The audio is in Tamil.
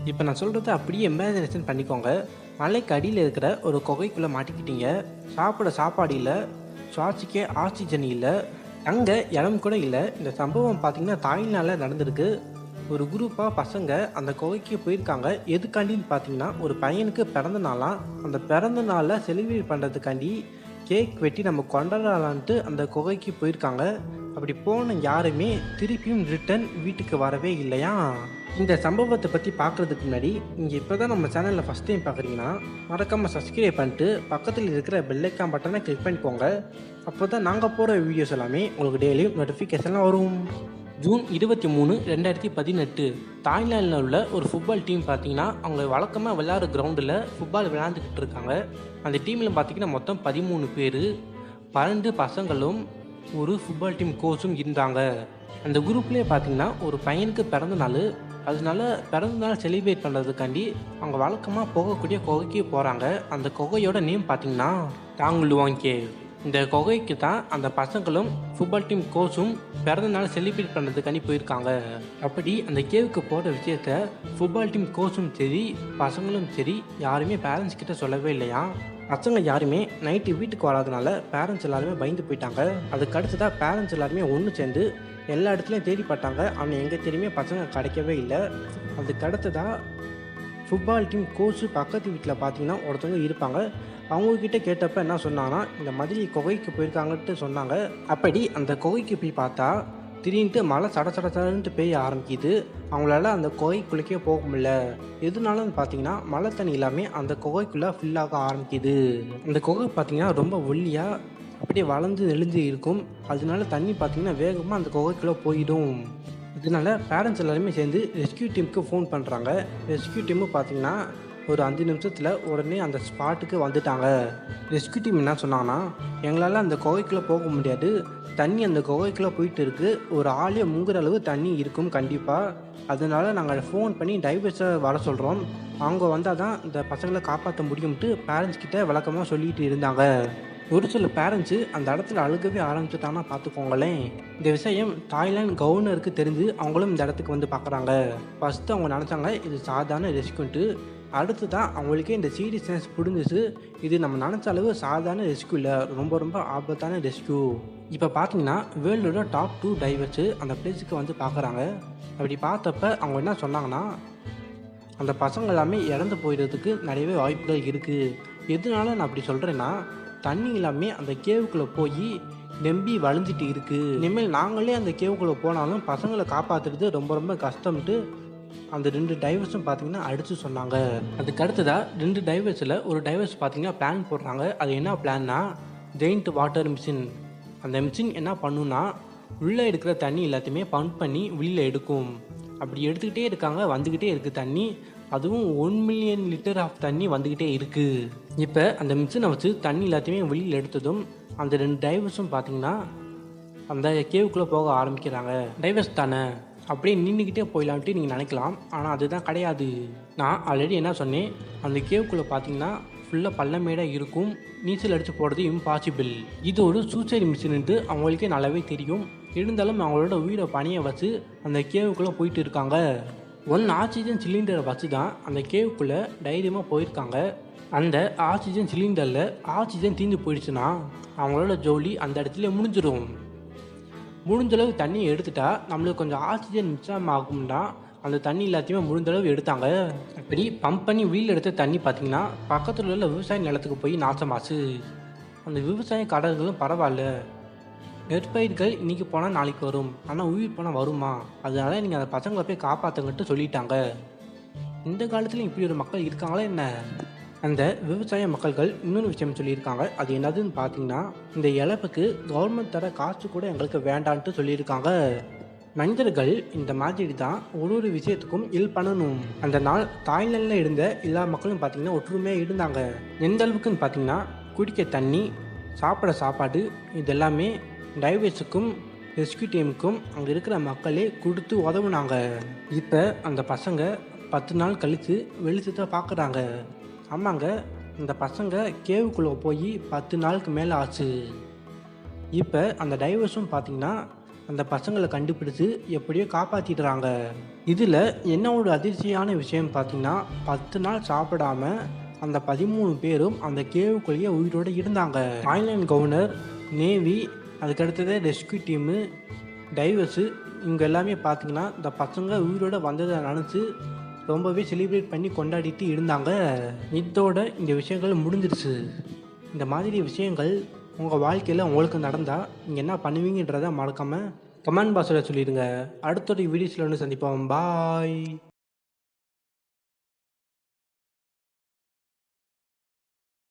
இப்போ நான் சொல்கிறத அப்படியே இமேஜினேஷன் பண்ணிக்கோங்க. மலைக்கு அடியில் இருக்கிற ஒரு குகைக்குள்ளே மாட்டிக்கிட்டீங்க. சாப்பிட சாப்பாடு இல்லை, சுவாசிக்க ஆக்சிஜன் இல்லை, அங்கே இடம் கூட இல்லை. இந்த சம்பவம் பார்த்தீங்கன்னா தாய்லாந்தில் நடந்திருக்கு. ஒரு குரூப்பாக பசங்க அந்த குகைக்கு போயிருக்காங்க. எதுக்காண்டின்னு பார்த்தீங்கன்னா ஒரு பையனுக்கு பிறந்த நாளாம். அந்த பிறந்த நாளில் செலிப்ரேட் பண்ணுறதுக்காண்டி கேக் வெட்டி நம்ம கொண்டாடலான்ட்டு அந்த குகைக்கு போயிருக்காங்க. அப்படி போன யாருமே திருப்பியும் ரிட்டன் வீட்டுக்கு வரவே இல்லையா. இந்த சம்பவத்தை பற்றி பார்க்குறதுக்கு முன்னாடி நீங்கள் இப்போ தான் நம்ம சேனலில் ஃபஸ்ட் டைம் பார்க்குறீங்கன்னா மறக்காமல் சப்ஸ்கிரைப் பண்ணிட்டு பக்கத்தில் இருக்கிற பெல் ஐக்கான் பட்டனை கிளிக் பண்ணிக்கோங்க. அப்போ தான் நாங்கள் போகிற வீடியோஸ் எல்லாமே உங்களுக்கு டெய்லியும் நோட்டிஃபிகேஷன்லாம் வரும். ஜூன் 23, 2018 தாய்லாந்தில் உள்ள ஒரு ஃபுட்பால் டீம் பார்த்தீங்கன்னா அவங்க வழக்கமாக விளையாடுற கிரவுண்டில் ஃபுட்பால் விளையாண்டுக்கிட்டு இருக்காங்க. அந்த டீமில் பார்த்தீங்கன்னா மொத்தம் 13 பேர், 12 பசங்களும் ஒரு ஃபுட்பால் டீம் கோச்சும் இருந்தாங்க. அந்த குரூப்லேயே பார்த்தீங்கன்னா ஒரு பையனுக்கு பிறந்த நாள். அதனால பிறந்த நாள் செலிப்ரேட் பண்ணுறதுக்காண்டி அவங்க வழக்கமாக போகக்கூடிய குகைக்கு போகிறாங்க. அந்த குகையோட நேம் பார்த்தீங்கன்னா டாங்குலுவாங் கேவ். இந்த குகைக்கு தான் அந்த பசங்களும் ஃபுட்பால் டீம் கோச்சும் பிறந்த நாள் செலிப்ரேட் பண்ணுறதுக்காண்டி போயிருக்காங்க. அப்படி அந்த கேவுக்கு போகிற விஷயத்த ஃபுட்பால் டீம் கோச்சும் சரி பசங்களும் சரி யாருமே பேரண்ட்ஸ் கிட்ட சொல்லவே இல்லையா. பசங்க யாருமே நைட்டு வீட்டுக்கு வராதனால பேரண்ட்ஸ் எல்லாருமே பயந்து போயிட்டாங்க. அதுக்கு அடுத்ததாக பேரண்ட்ஸ் எல்லாருமே ஒன்று சேர்ந்து எல்லா இடத்துலையும் தேடி பார்த்தாங்க. ஆனால் எங்கே தெரியுமே பசங்க கிடைக்கவே இல்லை. அதுக்கு அடுத்ததாக ஃபுட்பால் டீம் கோச்சு பக்கத்து வீட்டில் பார்த்தீங்கன்னா ஒருத்தவங்க இருப்பாங்க. அவங்கக்கிட்ட கேட்டப்போ என்ன சொன்னாங்கன்னா இந்த மாதிரி குகைக்கு போயிருக்காங்கன்ட்டு சொன்னாங்க. அப்படி அந்த குகைக்கு போய் பார்த்தா திடீர்னுட்டு மழை சடன்ட்டு பெய்ய ஆரம்பிக்குது. அவங்களால அந்த குகைக்குள்ளேக்கே போக முடியல. எதுனாலும் பார்த்தீங்கன்னா மழை தண்ணி எல்லாமே அந்த குகைக்குள்ளே ஃபில்லாக ஆரம்பிக்குது. அந்த குகை பார்த்தீங்கன்னா ரொம்ப ஒல்லியாக அப்படியே வளர்ந்து நெளிஞ்சு இருக்கும். அதனால தண்ணி பார்த்தீங்கன்னா வேகமாக அந்த குகைக்குள்ளே போயிடும். இதனால பேரண்ட்ஸ் எல்லாருமே சேர்ந்து ரெஸ்கியூ டீமுக்கு ஃபோன் பண்ணுறாங்க. ரெஸ்கியூ டீமு பார்த்தீங்கன்னா ஒரு 5 நிமிஷத்தில் உடனே அந்த ஸ்பாட்டுக்கு வந்துட்டாங்க. ரெஸ்கியூ டீம் என்ன சொன்னாங்கன்னா எங்களால் அந்த குகைக்குள்ளே போக முடியாது, தண்ணி அந்த குகைக்குள்ளே போயிட்டு இருக்குது, ஒரு ஆளே முங்குற அளவு தண்ணி இருக்கும் கண்டிப்பாக. அதனால நாங்கள் ஃபோன் பண்ணி டைவர்ஸை வர சொல்கிறோம், அவங்க வந்தால் தான் இந்த பசங்களை காப்பாற்ற முடியும்ட்டு பேரண்ட்ஸ் கிட்ட விளக்கமாக சொல்லிட்டு இருந்தாங்க. ஒரு சில பேரண்ட்ஸு அந்த இடத்துல அழுகவே ஆரம்பிச்சுட்டாங்கன்னா பார்த்துக்கோங்களேன். இந்த விஷயம் தாய்லாந்து கவர்னருக்கு தெரிஞ்சு அவங்களும் இந்த இடத்துக்கு வந்து பார்க்குறாங்க. ஃபஸ்ட்டு அவங்க நினச்சாங்க இது சாதாரண ரெஸ்கியூன்ட்டு. அடுத்து தான் அவங்களுக்கே இந்த சீரியஸ்னஸ் புரிஞ்சிச்சு, இது நம்ம நினச்ச அளவு சாதாரண ரெஸ்கியூ இல்லை, ரொம்ப ரொம்ப ஆபத்தான ரெஸ்கியூ. இப்போ பார்த்தீங்கன்னா வேர்ல்டோட டாப் 2 டைவர்ஸு அந்த பிளேஸுக்கு வந்து பார்க்குறாங்க. அப்படி பார்த்தப்ப அவங்க என்ன சொன்னாங்கன்னா அந்த பசங்க எல்லாமே இறந்து போயிடுறதுக்கு நிறையவே வாய்ப்புகள் இருக்குது. எதனால நான் அப்படி சொல்கிறேன்னா தண்ணி எல்லாமே அந்த கேவுக்குள்ளே போய் நம்பி வளைஞ்சிட்டு இருக்குது. இனிமேல் நாங்களே அந்த கேவுக்குள்ளே போனாலும் பசங்களை காப்பாற்றுறது ரொம்ப ரொம்ப கஷ்டம்ட்டு அந்த 2 டைவர்ஸும் பார்த்தீங்கன்னா அடித்து சொன்னாங்க. அதுக்கு அடுத்ததாக 2 டைவர்ஸில் ஒரு டைவர்ஸ் பார்த்தீங்கன்னா பிளான் போடுறாங்க. அது என்ன பிளான்னா ஜெயிண்ட் வாட்டர் மிஷின். அந்த மிஷின் என்ன பண்ணுன்னா உள்ளே இருக்கிற தண்ணி எல்லாத்தையுமே பம்ப் பண்ணி வெளியில் எடுக்கும். அப்படி எடுத்துக்கிட்டே இருக்காங்க, வந்துக்கிட்டே இருக்குது தண்ணி. அதுவும் 1 மில்லியன் லிட்டர் ஆஃப் தண்ணி வந்துக்கிட்டே இருக்குது. இப்போ அந்த மிஷினை வச்சு தண்ணி எல்லாத்தையுமே வெளியில் எடுத்ததும் அந்த 2 டைவர்ஸும் பார்த்தீங்கன்னா அந்த கேவுக்குள்ளே போக ஆரம்பிக்கிறாங்க. டைவர்ஸ் தானே அப்படியே நின்றுக்கிட்டே போயிடலான்ட்டு நீங்கள் நினைக்கலாம், ஆனால் அதுதான் கிடையாது. நான் ஆல்ரெடி என்ன சொன்னேன், அந்த கேவுக்குள்ளே பார்த்தீங்கன்னா ஃபுல்லாக பள்ளமேடாக இருக்கும், நீச்சல் அடித்து போகிறது இம்பாசிபிள். இது ஒரு சூசைட் மிஷின்ட்டு அவங்களுக்கே நல்லாவே தெரியும். இருந்தாலும் அவங்களோட உயிரை பணியை வச்சு அந்த கேவுக்குள்ளே போயிட்டு இருக்காங்க. 1 ஆக்சிஜன் சிலிண்டரை வச்சு தான் அந்த கேவுக்குள்ளே தைரியமாக போயிருக்காங்க. அந்த ஆக்சிஜன் சிலிண்டரில் ஆக்சிஜன் தீர்ந்து போயிடுச்சுன்னா அவங்களோட ஜோலி அந்த இடத்துல முடிஞ்சிடும். முடிஞ்சளவு தண்ணியை எடுத்துட்டா நம்மளுக்கு கொஞ்சம் ஆக்சிஜன் மிச்சம் ஆகும்னா அந்த தண்ணி எல்லாத்தையுமே முடிஞ்சளவு எடுத்தாங்க. அப்படி பம்ப் பண்ணி வீல் எடுத்த தண்ணி பார்த்திங்கன்னா பக்கத்தில் உள்ள விவசாய நிலத்துக்கு போய் நாசமாச்சு. அந்த விவசாய கடல்களும் பரவாயில்ல, நெற்பயிர்கள் இன்றைக்கி போனால் நாளைக்கு வரும், ஆனால் உயிர் போனால் வருமா, அதனால நீங்கள் அந்த பசங்களை போய் காப்பாற்றுங்கன்ட்டு சொல்லிட்டாங்க. இந்த காலத்துலையும் இப்படி ஒரு மக்கள் இருக்காங்களா என்ன? அந்த விவசாய மக்கள்கள் இன்னொரு விஷயம் சொல்லியிருக்காங்க. அது என்னதுன்னு பார்த்தீங்கன்னா இந்த இழப்புக்கு கவர்மெண்ட் தர காசு கூட எங்களுக்கு வேண்டான்ட்டு சொல்லியிருக்காங்க. மனிதர்கள் இந்த மாதிரி தான் ஒரு விஷயத்துக்கும் ஹெல்ப் பண்ணணும். அந்த நாள் தாய்லாந்தில் இருந்த எல்லா மக்களும் பார்த்தீங்கன்னா ஒற்றுமையாக இருந்தாங்க. எந்த அளவுக்குன்னு பார்த்தீங்கன்னா குடிக்க தண்ணி, சாப்பிட சாப்பாடு, இது எல்லாமே டைவர்ஸுக்கும் ரெஸ்கியூ டீமுக்கும் அங்கே இருக்கிற மக்களே கொடுத்து உதவுனாங்க. இப்போ அந்த பசங்க 10 நாள் கழித்து வெளிச்சத்தை பார்க்குறாங்க. ஆமாங்க, இந்த பசங்க கேவுக்குள்ளே போய் 10 நாளுக்கு மேலே ஆச்சு. இப்போ அந்த டைவர்ஸும் பார்த்திங்கன்னா அந்த பசங்களை கண்டுபிடிச்சு எப்படியோ காப்பாற்றிடுறாங்க. இதில் என்ன ஒரு அதிர்ச்சியான விஷயம் பார்த்தீங்கன்னா, 10 நாள் சாப்பிடாம அந்த 13 பேரும் அந்த கேவுக்குள்ளேயே உயிரோடு இருந்தாங்க. ஐலாண்ட் கவர்னர், நேவி, அதுக்கடுத்தது ரெஸ்க்யூ டீமு, டைவர்ஸு, இவங்க எல்லாமே பார்த்தீங்கன்னா இந்த பசங்க உயிரோடு வந்ததை நினச்சி ரொம்பவே செலிப்ரேட் பண்ணி கொண்டாடிட்டு இருந்தாங்க. இதோட இந்த விஷயங்கள் முடிஞ்சிருச்சு. இந்த மாதிரி விஷயங்கள் உங்கள் வாழ்க்கையில் உங்களுக்கு நடந்தால் நீங்கள் என்ன பண்ணுவீங்கன்றதை மறக்காமல் கமெண்ட் பாக்ஸில் சொல்லிடுங்க. அடுத்த ஒரு வீடியோஸில் வந்து சந்திப்போம். பாய்.